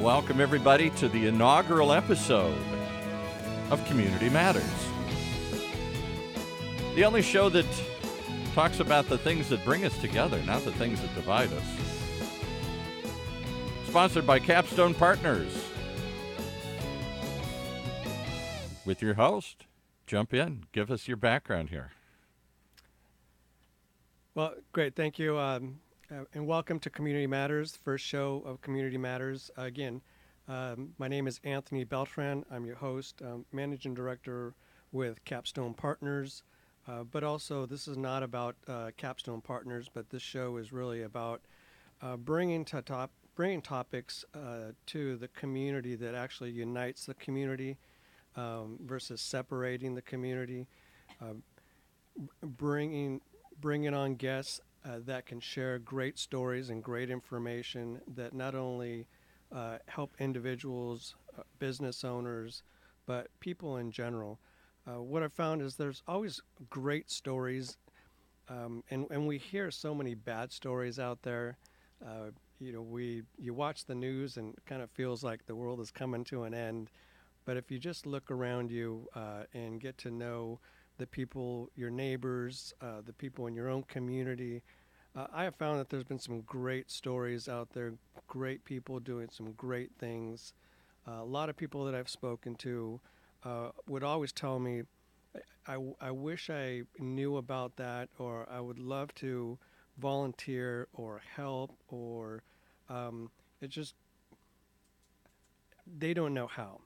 Welcome, everybody, to the inaugural episode of Community Matters, the only show that talks about the things that bring us together, not the things that divide us. Sponsored by Capstone Partners. With your host, jump in, give us your background here. Well, great. Thank you. And welcome to Community Matters, the first show of Community Matters. Again, my name is Anthony Beltran. I'm your host, Managing Director with Capstone Partners. But also, this is not about Capstone Partners, but this show is really about bringing topics to the community that actually unites the community versus separating the community, bringing on guests that can share great stories and great information that not only help individuals, business owners, but people in general. What I found is there's always great stories, and we hear so many bad stories out there. You watch the news and it kind of feels like the world is coming to an end. But if you just look around you and get to know the people, your neighbors, the people in your own community, I have found that there's been some great stories out there, great people doing some great things. A lot of people that I've spoken to would always tell me, I wish I knew about that, or I would love to volunteer or help, or it just, they don't know how.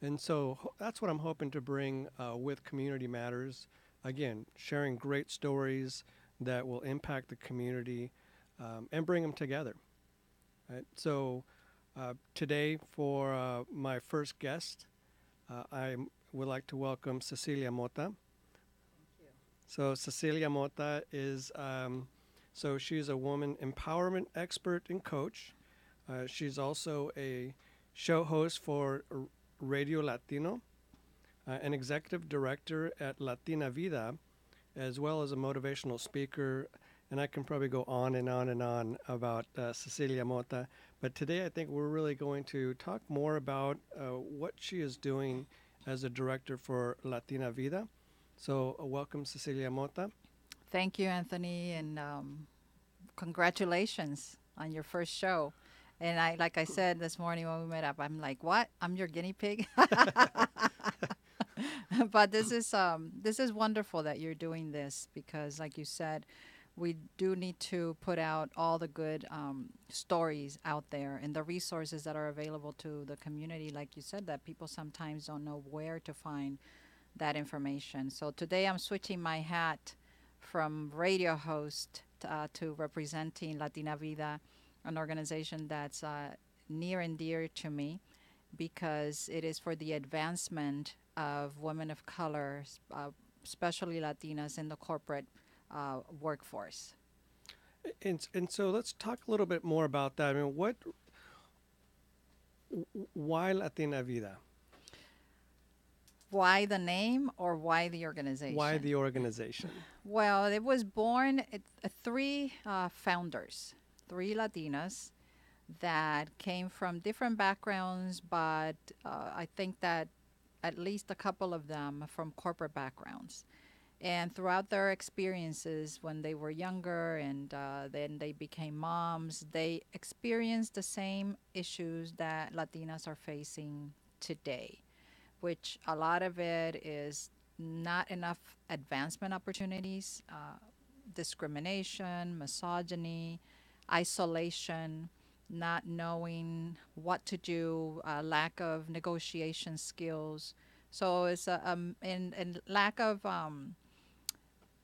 And so that's what I'm hoping to bring with Community Matters. Again, sharing great stories that will impact the community and bring them together. Right? So today, for my first guest, I would like to welcome Cecilia Mota. Thank you. So Cecilia Mota is, she's a woman empowerment expert and coach. She's also a show host for Radio Latino, an executive director at Latina Vida, as well as a motivational speaker. And I can probably go on and on and on about Cecilia Mota. But today I think we're really going to talk more about what she is doing as a director for Latina Vida. So welcome, Cecilia Mota. Thank you, Anthony, and congratulations on your first show. And like I said this morning when we met up, I'm like, what? I'm your guinea pig? But this is wonderful that you're doing this because, like you said, we do need to put out all the good stories out there and the resources that are available to the community. Like you said, that people sometimes don't know where to find that information. So today I'm switching my hat from radio host to representing Latina Vida, an organization that's near and dear to me because it is for the advancement of women of color, especially Latinas in the corporate workforce. And so let's talk a little bit more about that. I mean, why Latina Vida? Why the name or why the organization? Why the organization? Well, it was born three founders, three Latinas that came from different backgrounds, but I think that at least a couple of them from corporate backgrounds. And throughout their experiences when they were younger and then they became moms, they experienced the same issues that Latinas are facing today, which a lot of it is not enough advancement opportunities, discrimination, misogyny, isolation, not knowing what to do, lack of negotiation skills. So it's and lack of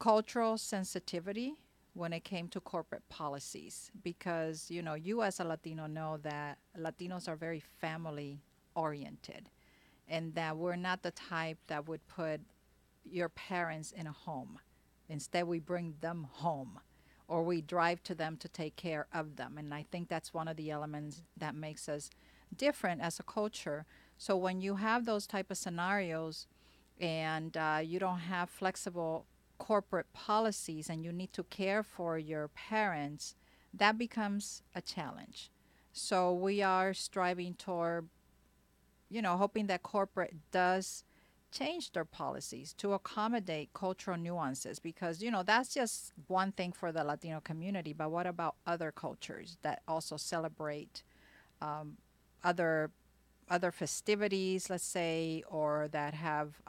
cultural sensitivity when it came to corporate policies, because you as a Latino know that Latinos are very family oriented, and that we're not the type that would put your parents in a home. Instead, we bring them home or we drive to them to take care of them. And I think that's one of the elements that makes us different as a culture. So when you have those type of scenarios and you don't have flexible corporate policies and you need to care for your parents, that becomes a challenge. So we are striving toward, hoping that corporate does change their policies to accommodate cultural nuances because, that's just one thing for the Latino community. But what about other cultures that also celebrate um, other other festivities, let's say, or that have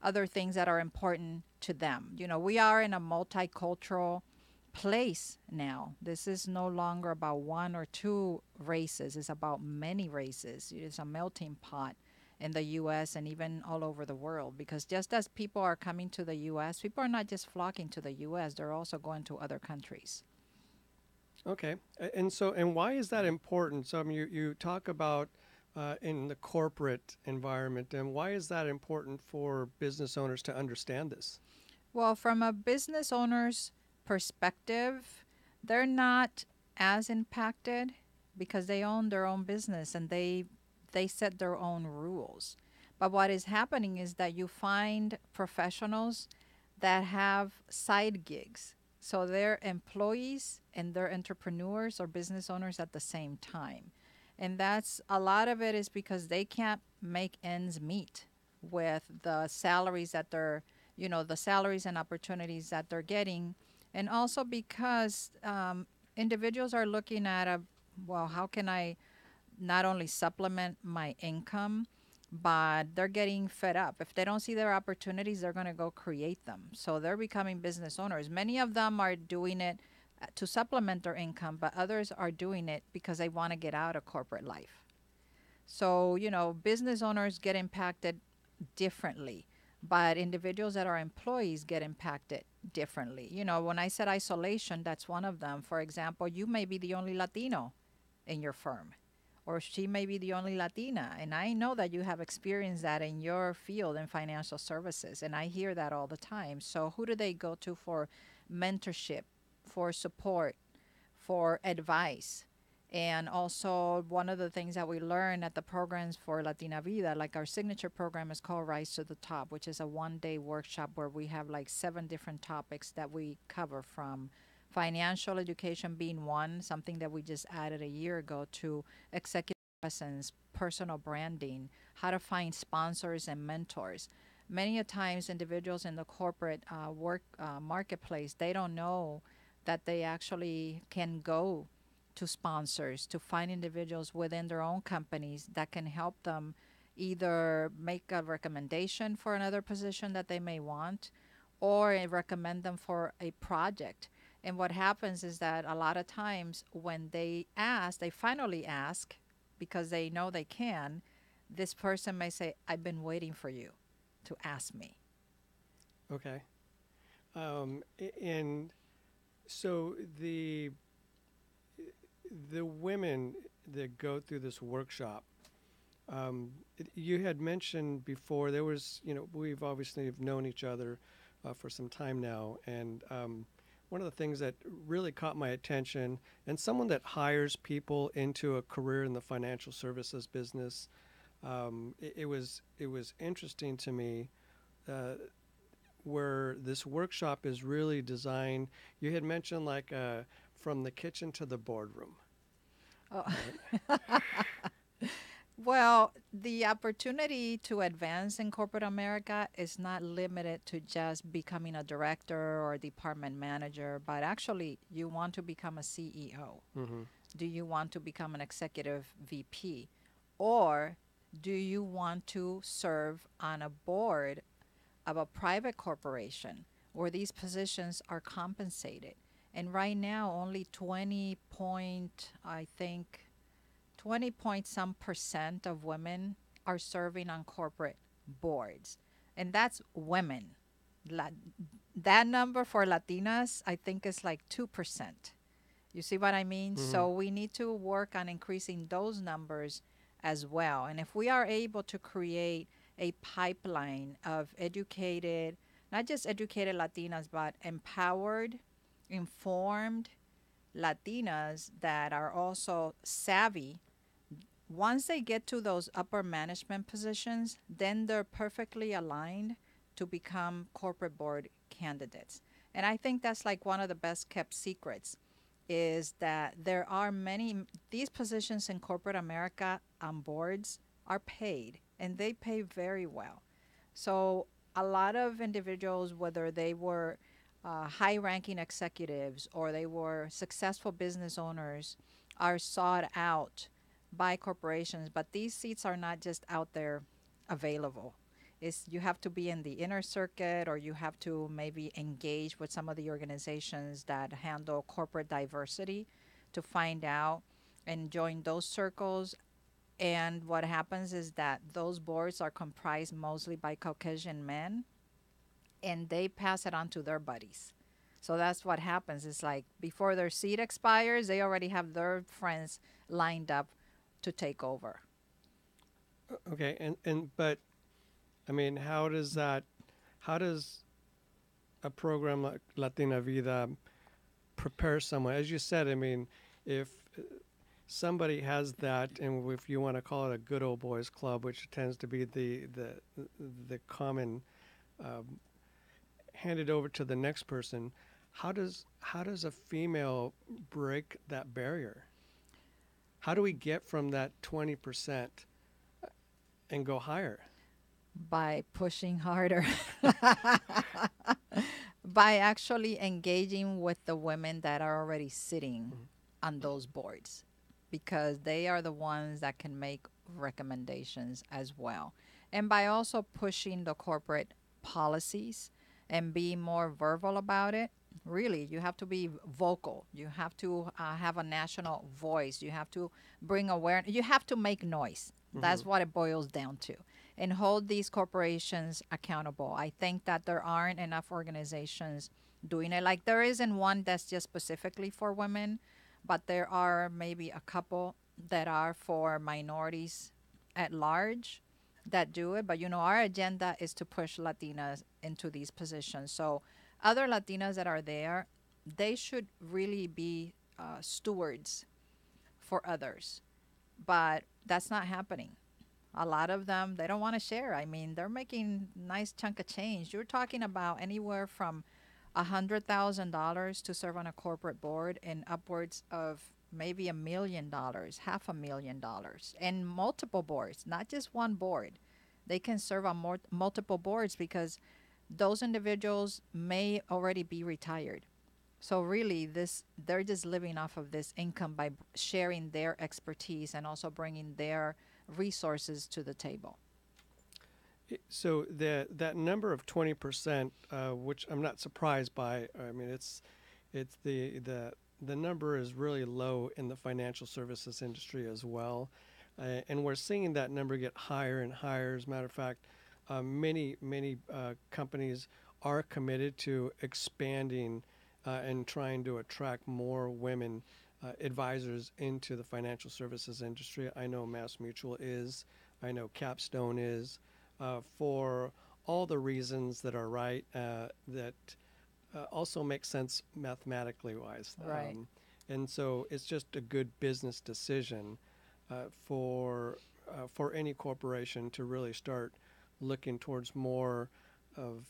other things that are important to them? We are in a multicultural place now. This is no longer about one or two races, it's about many races. It's a melting pot in the US and even all over the world because just as people are coming to the US, people are not just flocking to the US, they're also going to other countries. Okay. And why is that important? So, I mean, you talk about in the corporate environment, and why is that important for business owners to understand this? Well, from a business owner's perspective, they're not as impacted because they own their own business and they set their own rules. But what is happening is that you find professionals that have side gigs. So they're employees and they're entrepreneurs or business owners at the same time. And that's a lot of it is because they can't make ends meet with the salaries that they're, the salaries and opportunities that they're getting. And also because individuals are looking at well, how can I not only supplement my income, but they're getting fed up. If they don't see their opportunities, they're going to go create them. So they're becoming business owners. Many of them are doing it to supplement their income, but others are doing it because they want to get out of corporate life. So, business owners get impacted differently, but individuals that are employees get impacted differently. When I said isolation, that's one of them. For example, you may be the only Latino in your firm, or she may be the only Latina. And I know that you have experienced that in your field in financial services, and I hear that all the time. So, who do they go to for mentorship, for support, for advice? And also, one of the things that we learn at the programs for Latina Vida, like our signature program is called Rise to the Top, which is a 1 day workshop where we have like 7 different topics that we cover, from financial education being one, something that we just added a year ago, to executive presence, personal branding, how to find sponsors and mentors. Many a times, individuals in the corporate work marketplace, they don't know that they actually can go to sponsors to find individuals within their own companies that can help them either make a recommendation for another position that they may want or recommend them for a project. And what happens is that a lot of times when they finally ask because they know they can, this person may say, I've been waiting for you to ask me. Okay. And so the women that go through this workshop, you had mentioned before there was, we've obviously have known each other for some time now, and one of the things that really caught my attention, and someone that hires people into a career in the financial services business, it was interesting to me. Where this workshop is really designed, you had mentioned like from the kitchen to the boardroom. Oh. Right? Well, the opportunity to advance in corporate America is not limited to just becoming a director or a department manager, but actually, you want to become a CEO. Mm-hmm. Do you want to become an executive VP? Or do you want to serve on a board of a private corporation where these positions are compensated? And right now, only 20 point, I think, 20 point some percent of women are serving on corporate boards. And that's women. La- that number for Latinas, I think, is like 2%. You see what I mean? Mm-hmm. So we need to work on increasing those numbers as well. And if we are able to create a pipeline of educated, not just educated Latinas, but empowered, informed Latinas that are also savvy, once they get to those upper management positions, then they're perfectly aligned to become corporate board candidates. And I think that's like one of the best kept secrets is that there are many, these positions in corporate America on boards are paid, and they pay very well. So a lot of individuals, whether they were high ranking executives or they were successful business owners, are sought out by corporations. But these seats are not just out there available. It's, you have to be in the inner circuit, or you have to maybe engage with some of the organizations that handle corporate diversity to find out and join those circles. And what happens is that those boards are comprised mostly by Caucasian men, and they pass it on to their buddies. So that's what happens. It's like before their seat expires, they already have their friends lined up to take over. Okay, and but I mean, how does a program like Latina Vida prepare someone? As you said, I mean, if somebody has that, and if you want to call it a good old boys club, which tends to be the common handed over to the next person, how does a female break that barrier? How do we get from that 20% and go higher? By pushing harder, by actually engaging with the women that are already sitting on those boards, because they are the ones that can make recommendations as well. And by also pushing the corporate policies and being more verbal about it. Really, you have to be vocal. You have to have a national voice. You have to bring awareness. You have to make noise. That's what it boils down to. And hold these corporations accountable. I think that there aren't enough organizations doing it. Like there isn't one that's just specifically for women, but there are maybe a couple that are for minorities at large that do it. But you know, our agenda is to push Latinas into these positions. So other Latinas that are there, they should really be stewards for others. But that's not happening. A lot of them, they don't want to share. I mean, they're making nice chunk of change. You're talking about anywhere from $100,000 to serve on a corporate board, and upwards of maybe $1 million, $500,000, and multiple boards, not just one board. They can serve on multiple boards because those individuals may already be retired. So really, this, they're just living off of this income by sharing their expertise and also bringing their resources to the table. So that number of 20%, which I'm not surprised by. I mean, it's the number is really low in the financial services industry as well, and we're seeing that number get higher and higher. As a matter of fact, many companies are committed to expanding and trying to attract more women advisors into the financial services industry. I know Mass Mutual is. I know Capstone is. For all the reasons that are right, that also make sense mathematically wise. Right. And so it's just a good business decision for any corporation to really start looking towards more of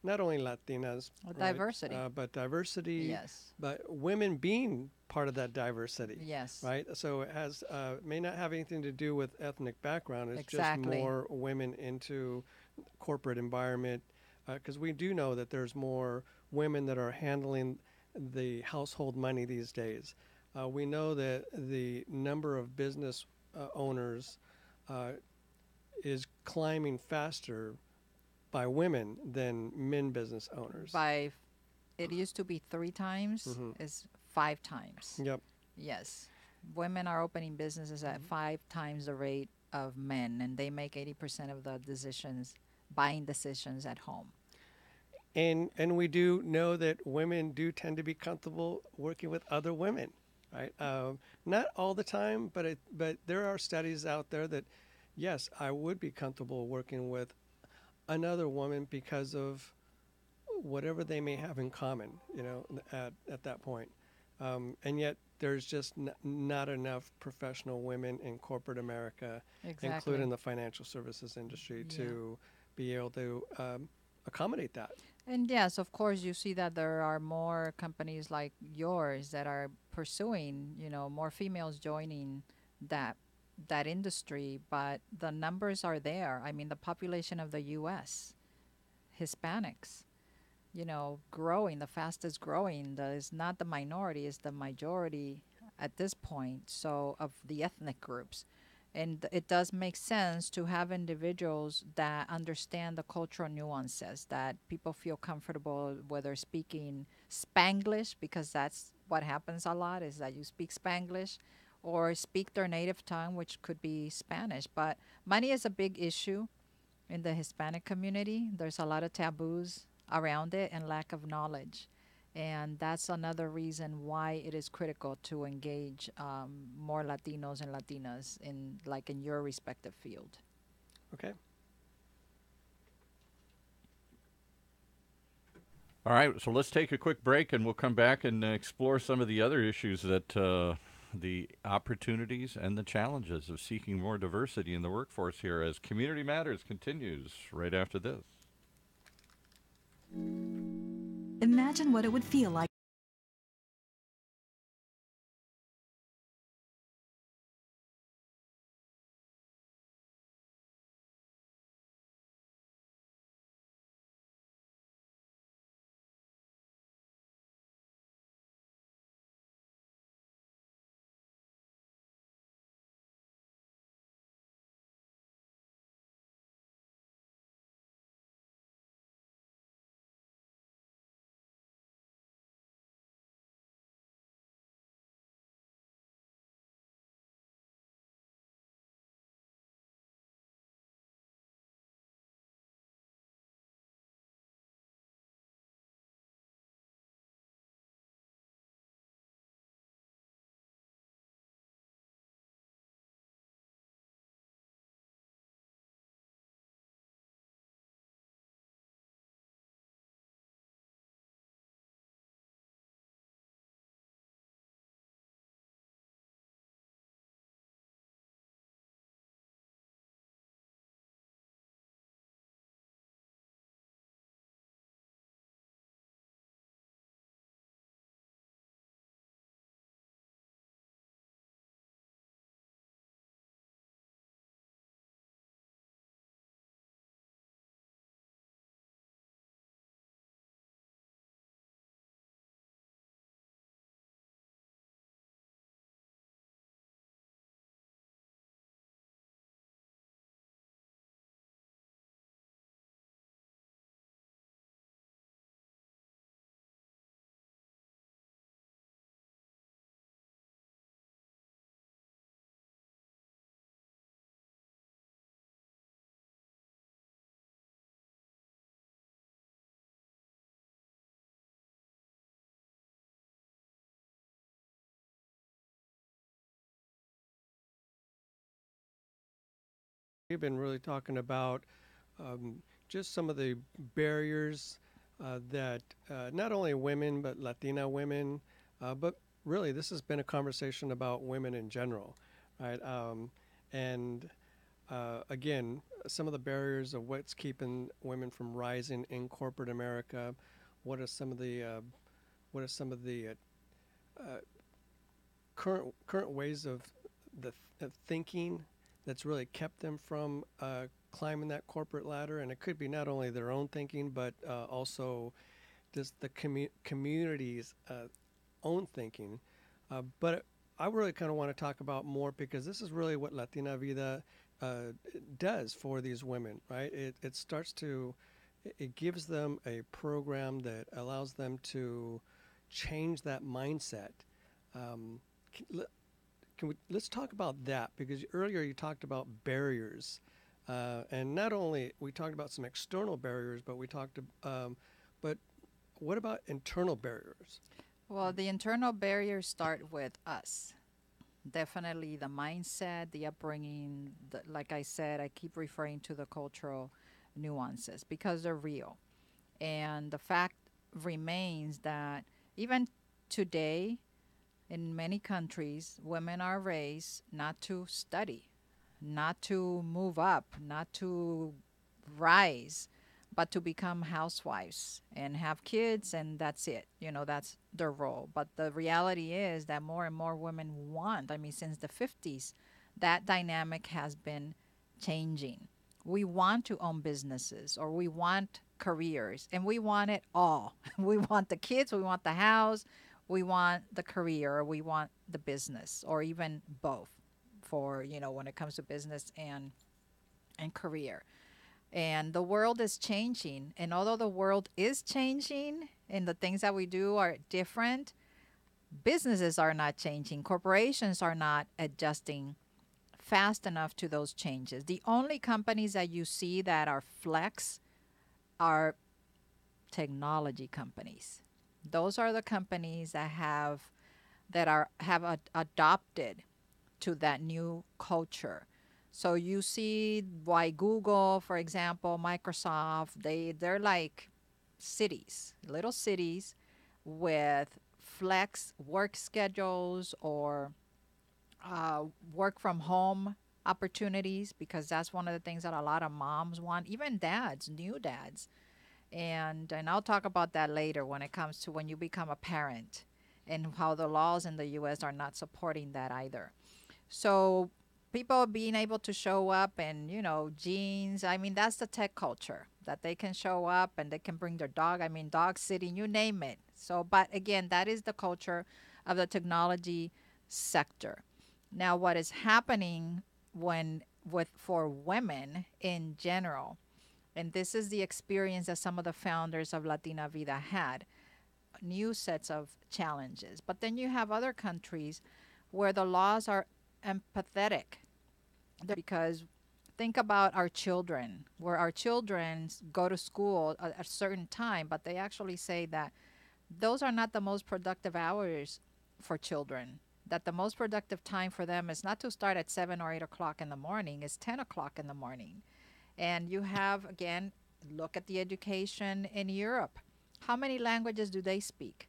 not only Latinas, Well, right, diversity. but diversity, Yes. but women being part of that diversity. Yes. Right. So it has may not have anything to do with ethnic background. It's Exactly. just more women into corporate environment, because we do know that there's more women that are handling the household money these days. We know that the number of business owners is climbing faster by women than men business owners. By, it used to be 3 times, it's 5 times. Yep. Yes. Women are opening businesses at 5 times the rate of men, and they make 80% of the decisions, buying decisions at home. And we do know that women do tend to be comfortable working with other women, right? Not all the time, but there are studies out there that, yes, I would be comfortable working with another woman because of whatever they may have in common, you know, at that point. And yet there's just not enough professional women in corporate America, Exactly. including the financial services industry, Yeah. to be able to accommodate that. And yes, of course, you see that there are more companies like yours that are pursuing, more females joining that that industry, but the numbers are there. I mean, the population of the U.S. Hispanics, growing, the fastest growing. Is not the minority, is the majority at this point. So of the ethnic groups, and it does make sense to have individuals that understand the cultural nuances, that people feel comfortable whether speaking Spanglish, because that's what happens a lot, is that you speak Spanglish or speak their native tongue, which could be Spanish. But money is a big issue in the Hispanic community. There's a lot of taboos around it and lack of knowledge. And that's another reason why it is critical to engage more Latinos and Latinas in your respective field. Okay. All right, so let's take a quick break and we'll come back and explore some of the other issues that the opportunities and the challenges of seeking more diversity in the workforce here as Community Matters continues right after this. Imagine what it would feel like. We've been really talking about just some of the barriers that not only women, but Latina women, but really this has been a conversation about women in general, right? And again, some of the barriers of what's keeping women from rising in corporate America. What are some of the current ways of of thinking that's really kept them from climbing that corporate ladder? And it could be not only their own thinking, but also just the community's own thinking. But I really kind of want to talk about more because this is really what Latina Vida does for these women, right? It starts to, it gives them a program that allows them to change that mindset. Um, let's talk about that because earlier you talked about barriers, and not only we talked about some external barriers, but but what about internal barriers? Well, the internal barriers start with us. Definitely the mindset, the upbringing. Like I said, I keep referring to the cultural nuances because they're real. And the fact remains that even today, in many countries, women are raised not to study, not to move up, not to rise, but to become housewives and have kids, and that's it. That's their role. But the reality is that more and more women want, I mean, since the 50s, that dynamic has been changing. We want to own businesses, or we want careers, and we want it all. We want the kids, we want the house, we want the career, or we want the business, or even both, for when it comes to business and career. And the world is changing, and although the world is changing and the things that we do are different, businesses are not changing, corporations are not adjusting fast enough to those changes. The only companies that you see that are flex are technology companies. Those are the companies that have adopted to that new culture. So you see why Google, for example, Microsoft, they're like cities, little cities with flex work schedules, or work from home opportunities, because that's one of the things that a lot of moms want, even dads, new dads. And I'll talk about that later when it comes to when you become a parent, and how the laws in the US are not supporting that either. So people being able to show up and, jeans, I mean, that's the tech culture, that they can show up and they can bring their dog. I mean, dog sitting, you name it. So, but again, that is the culture of the technology sector. Now, what is happening when with for women in general, and this is the experience that some of the founders of Latina Vida had, new sets of challenges. But then you have other countries where the laws are empathetic, because think about our children, where our children go to school at a certain time, but they actually say that those are not the most productive hours for children. That the most productive time for them is not to start at 7 or 8 o'clock in the morning, it's 10 o'clock in the morning. And you have, again, look at the education in Europe. How many languages do they speak?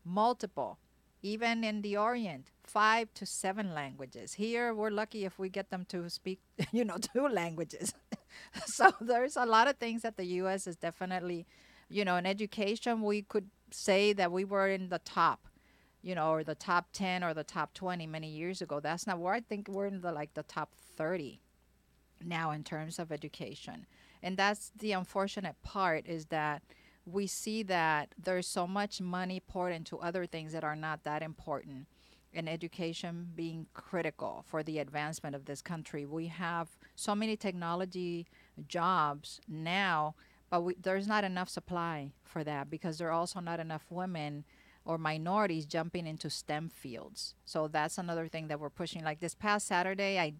Multiple. Even in the Orient, 5 to 7 languages. Here, we're lucky if we get them to speak, two languages. So there's a lot of things that the U.S. is definitely, in education, we could say that we were in the top, or the top 10 or the top 20 many years ago. That's not where I think we're in the top 30 now in terms of education. And that's the unfortunate part, is that we see that there's so much money poured into other things that are not that important, and education being critical for the advancement of this country. We have so many technology jobs now, but there's not enough supply for that, because there are also not enough women or minorities jumping into STEM fields. So that's another thing that we're pushing. Like this past Saturday, I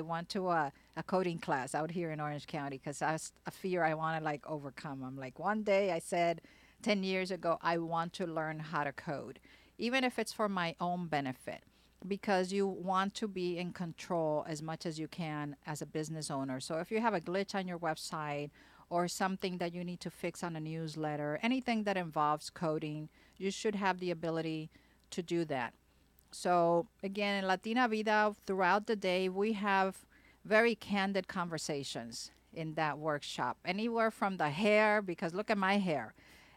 went to a coding class out here in Orange County, because that's a fear I want to overcome. I'm like, one day I said 10 years ago, I want to learn how to code, even if it's for my own benefit, because you want to be in control as much as you can as a business owner. So if you have a glitch on your website, or something that you need to fix on a newsletter, anything that involves coding, you should have the ability to do that. So again, in Latina Vida, throughout the day, we have very candid conversations in that workshop. Anywhere from the hair, because look at my hair.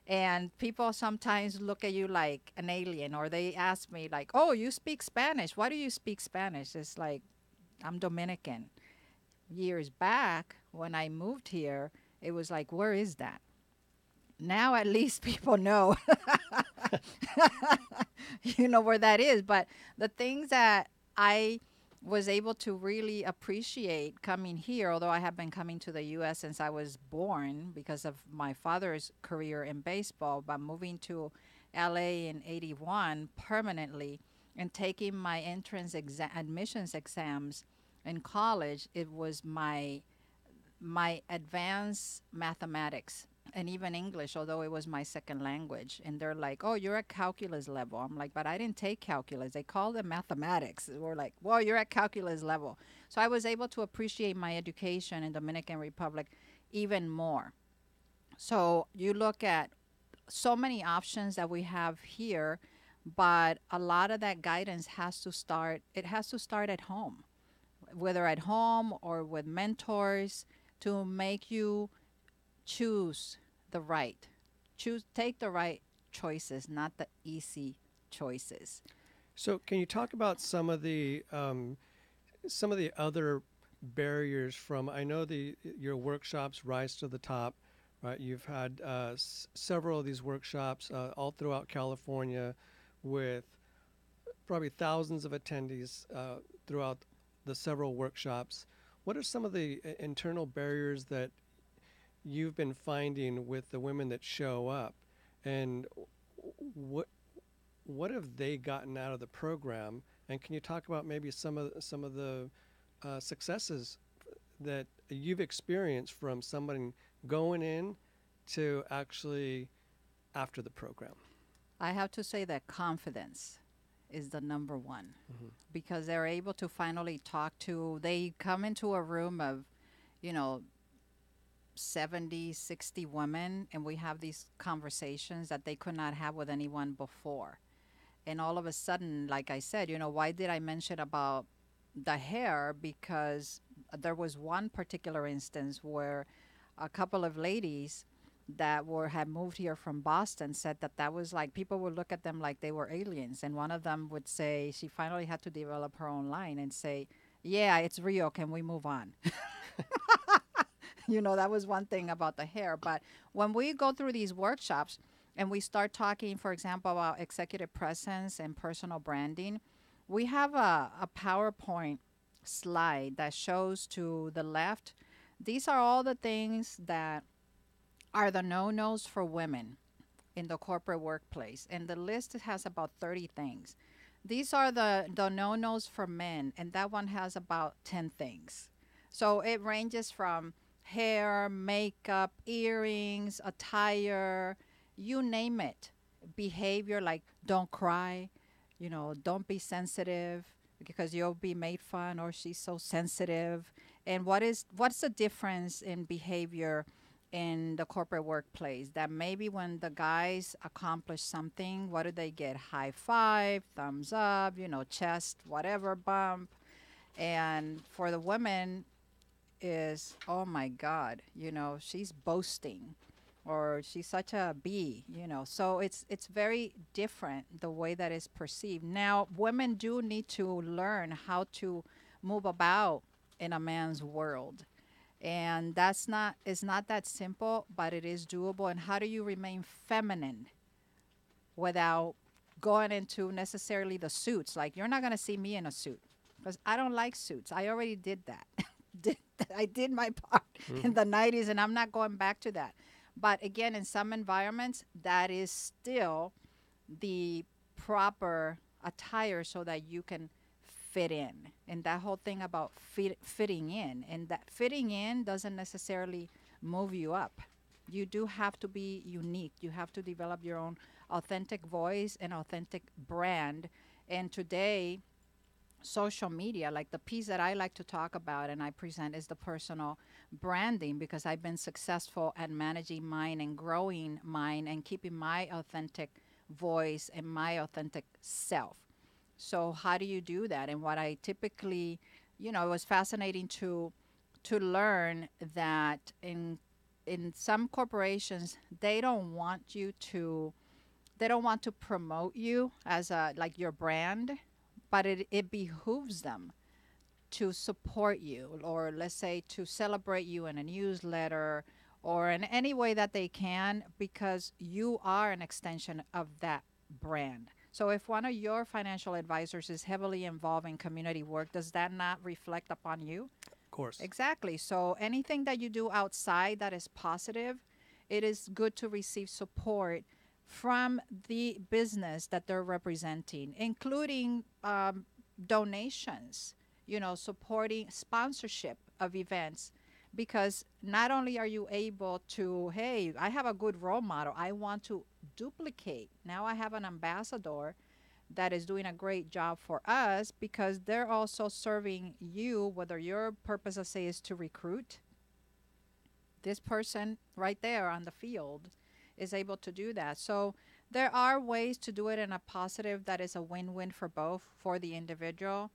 And people sometimes look at you like an alien, or they ask me like, "Oh, you speak Spanish. Why do you speak Spanish?" It's like, I'm Dominican. Years back when I moved here, it was like, where is that? Now at least people know, where that is. But the things that I was able to really appreciate coming here, although I have been coming to the U.S. since I was born because of my father's career in baseball, but moving to L.A. in 81 permanently and taking my admissions exams in college, it was my advanced mathematics and even English, although it was my second language. And they're like, "Oh, you're at calculus level." I'm like, "But I didn't take calculus. They call it mathematics." We're like, "Well, you're at calculus level." So I was able to appreciate my education in Dominican Republic even more. So you look at so many options that we have here, but a lot of that guidance has to start at home, whether at home or with mentors, to make you choose the right, take the right choices, not the easy choices. So, can you talk about some of the other barriers from? I know the your workshops rise to the top, right? You've had several of these workshops all throughout California, with probably thousands of attendees throughout the several workshops. What are some of the internal barriers that you've been finding with the women that show up, and what what have they gotten out of the program? And can you talk about maybe some of the successes that you've experienced from somebody going in to actually after the program? I have to say that confidence is the number one, Hmm. because they're able to finally talk to, they come into a room of, you know, 70, 60 women, and we have these conversations that they could not have with anyone before. And all of a sudden, like I said, why did I mention about the hair? Because there was one particular instance where a couple of ladies that were had moved here from Boston said that that was like, people would look at them like they were aliens, and one of them would say she finally had to develop her own line and say, "Yeah, it's real. Can we move on?" That was one thing about the hair. But when we go through these workshops and we start talking, for example, about executive presence and personal branding, we have a PowerPoint slide that shows to the left. These are all the things that are the no-nos for women in the corporate workplace. And the list has about 30 things. These are the no-nos for men, and that one has about 10 things. So it ranges from hair, makeup, earrings, attire, you name it. Behavior, like don't cry, don't be sensitive because you'll be made fun, or she's so sensitive. And what's the difference in behavior in the corporate workplace? That maybe when the guys accomplish something, what do they get? High five, thumbs up, chest, whatever bump. And for the women, is, oh my God, she's boasting, or she's such a bee. So it's very different the way that is perceived. Now, women do need to learn how to move about in a man's world. And that's not it's not that simple, but it is doable. And how do you remain feminine without going into necessarily the suits? Like, you're not going to see me in a suit because I don't like suits. I already did that. I did my part in the 90s, and I'm not going back to that. But again, in some environments, that is still the proper attire so that you can fit in. And that whole thing about fitting in, and that fitting in doesn't necessarily move you up. You do have to be unique. You have to develop your own authentic voice and authentic brand. And today, social media, like the piece that I like to talk about and I present, is the personal branding, because I've been successful at managing mine and growing mine and keeping my authentic voice and my authentic self. So how do you do that? And what I typically, it was fascinating to learn that in some corporations, they don't want to promote you as a, like, your brand, but it behooves them to support you, or let's say to celebrate you in a newsletter or in any way that they can, because you are an extension of that brand. So if one of your financial advisors is heavily involved in community work, does that not reflect upon you? Of course. Exactly. So anything that you do outside that is positive, it is good to receive support from the business that they're representing, including donations, supporting sponsorship of events. Because not only are you able to, hey, I have a good role model, I want to duplicate. Now I have an ambassador that is doing a great job for us, because they're also serving you, whether your purpose, I say, is to recruit. This person right there on the field is able to do that. So there are ways to do it in a positive that is a win-win for both, for the individual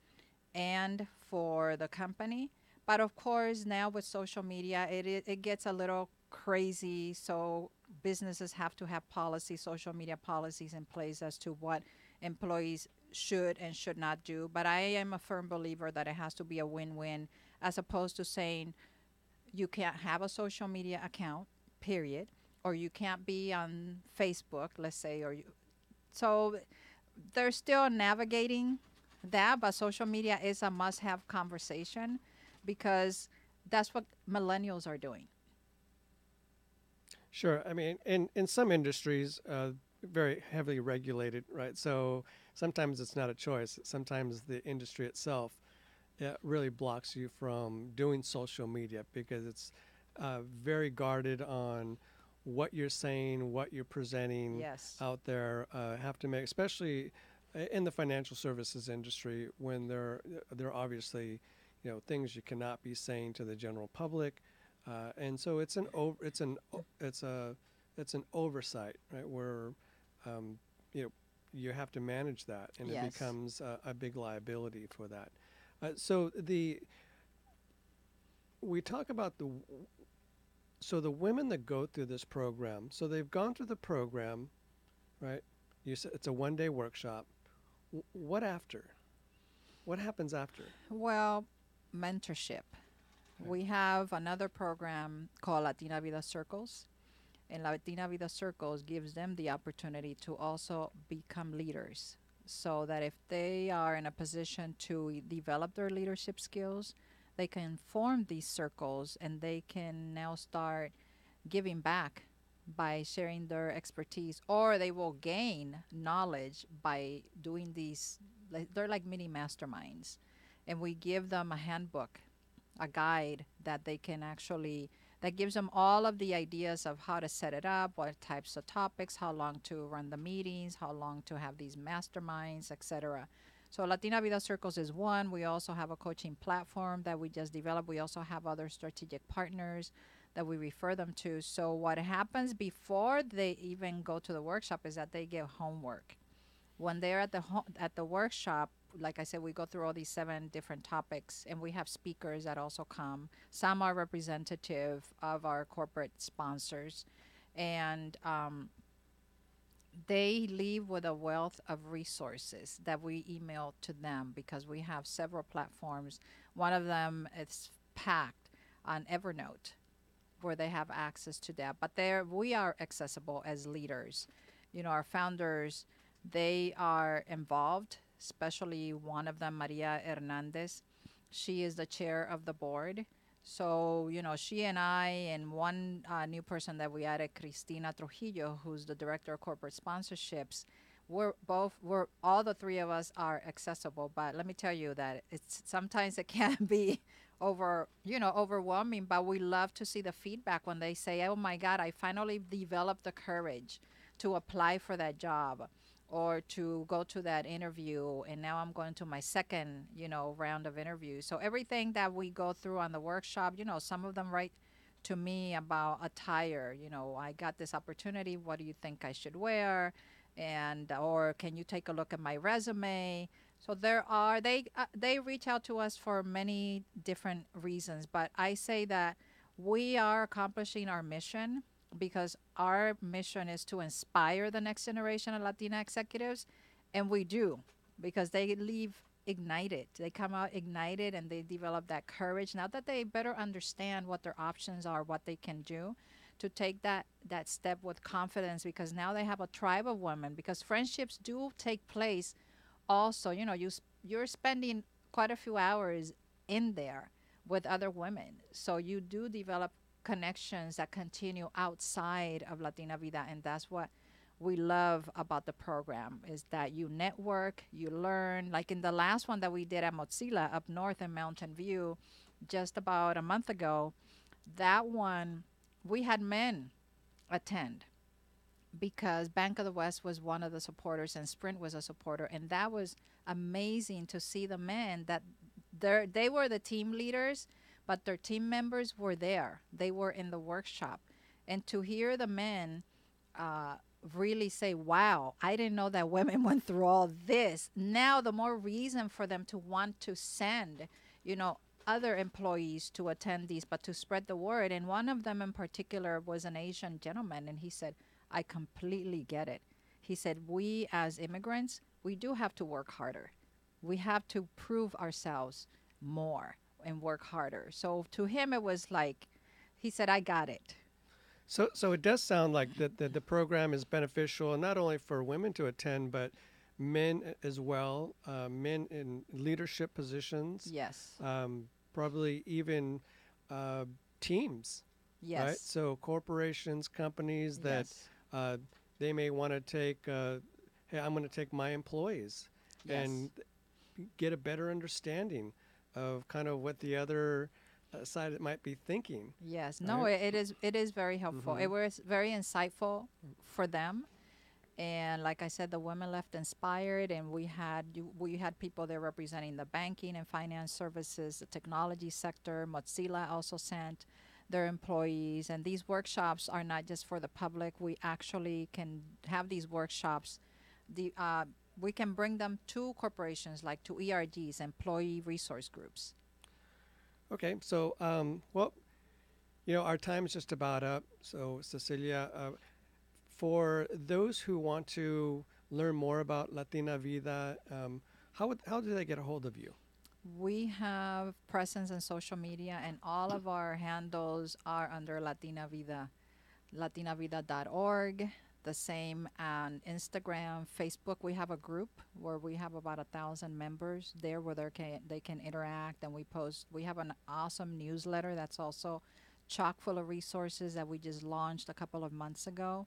and for the company. But of course, now with social media, it gets a little crazy. So businesses have to have policies, social media policies in place as to what employees should and should not do. But I am a firm believer that it has to be a win-win, as opposed to saying you can't have a social media account, period, or you can't be on Facebook, let's say, or you. So they're still navigating that, but social media is a must-have conversation because that's what millennials are doing. Sure. I mean, in some industries, very heavily regulated, right? So sometimes it's not a choice. Sometimes the industry itself really blocks you from doing social media because it's very guarded on what you're saying, what you're presenting Yes. out there. Have to make, especially in the financial services industry, when there are obviously, things you cannot be saying to the general public, and so it's an oversight, right? Where um, you know you have to manage that, and it Yes. becomes a big liability for that. So we talk about the women that go through this program. So they've gone through the program, right? You said it's a 1 day workshop. What after? What happens after? Well, mentorship. Okay. We have another program called Latina Vida Circles, and Latina Vida Circles gives them the opportunity to also become leaders. So that if they are in a position to develop their leadership skills, they can form these circles and they can now start giving back by sharing their expertise, or they will gain knowledge by doing these. They're like mini masterminds, and we give them a handbook, a guide that they can actually, that gives them all of the ideas of how to set it up, what types of topics, how long to run the meetings, how long to have these masterminds, etc. So Latina Vida Circles is one. We also have a coaching platform that we just developed. We also have other strategic partners that we refer them to. So what happens before they even go to the workshop is that they get homework. When they're at the workshop, like I said, we go through all these 7 different topics, and we have speakers that also come. Some are representative of our corporate sponsors, and they leave with a wealth of resources that we email to them because we have several platforms. One of them is packed on Evernote, where they have access to that. But there, we are accessible as leaders. Our founders, they are involved, especially one of them, Maria Hernandez. She is the chair of the board. So, she and I, and one new person that we added, Cristina Trujillo, who's the director of corporate sponsorships, we're all the three of us are accessible. But let me tell you that it's sometimes it can be overwhelming, but we love to see the feedback when they say, oh my God, I finally developed the courage to apply for that job or to go to that interview, and now I'm going to my second round of interviews. So everything that we go through on the workshop, some of them write to me about attire. I got this opportunity, what do you think I should wear? And or can you take a look at my resume? So they reach out to us for many different reasons, but I say that we are accomplishing our mission because our mission is to inspire the next generation of Latina executives, and we do, because they leave ignited. They come out ignited and they develop that courage now that they better understand what their options are, what they can do to take that step with confidence, because now they have a tribe of women, because friendships do take place also. You're spending quite a few hours in there with other women, so you do develop connections that continue outside of Latina Vida, and that's what we love about the program, is that you network, you learn. Like in the last one that we did at Mozilla up north in Mountain View just about a month ago, that one we had men attend because Bank of the West was one of the supporters and Sprint was a supporter, and that was amazing to see the men that they were the team leaders, but their team members were there. They were in the workshop, and to hear the men uh, really say, "Wow, I didn't know that women went through all this." Now, the more reason for them to want to send, you know, other employees to attend these, but to spread the word. And one of them in particular was an Asian gentleman, and he said, I completely get it. He said, we as immigrants, we do have to work harder. We have to prove ourselves more and work harder. So to him, it was like, he said, I got it. So it does sound like the program is beneficial not only for women to attend, but men as well, men in leadership positions, Yes. probably even uh, teams, right? Yes. So corporations, companies that Yes. uh, they may want to take, hey, I'm going to take my employees Yes. and get a better understanding of kind of what the other side might be thinking, Yes. No, right? it is very helpful. Mm-hmm. It was very insightful for them. And like I said, the women left inspired, and we had people there representing the banking and finance services, the technology sector. Mozilla also sent their employees, and these workshops are not just for the public. We actually can have these workshops. The We can bring them to corporations, like to ERGs, employee resource groups. Okay, so well, our time is just about up. So Cecilia, for those who want to learn more about Latina Vida, how do they get a hold of you? We have presence in social media, and all of our handles are under Latina Vida, latinavida.org. The same on Instagram, Facebook. We have a group where we have about 1,000 members there, where they can interact, and we post. We have an awesome newsletter that's also chock full of resources that we just launched a couple of months ago.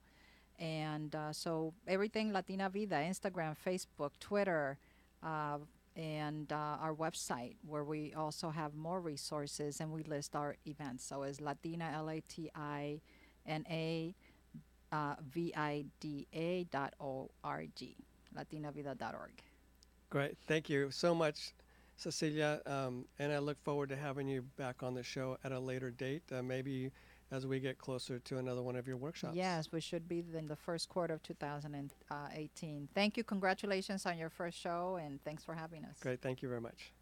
And so everything Latina Vida, Instagram, Facebook, Twitter, uh, and our website, where we also have more resources and we list our events. So it's Latina, LATINA, vida.org, latinavida.org. Great, thank you so much, Cecilia, and I look forward to having you back on the show at a later date, maybe as we get closer to another one of your workshops. Yes, we should be in the first quarter of 2018. Thank you. Congratulations on your first show, and thanks for having us. Great, thank you very much.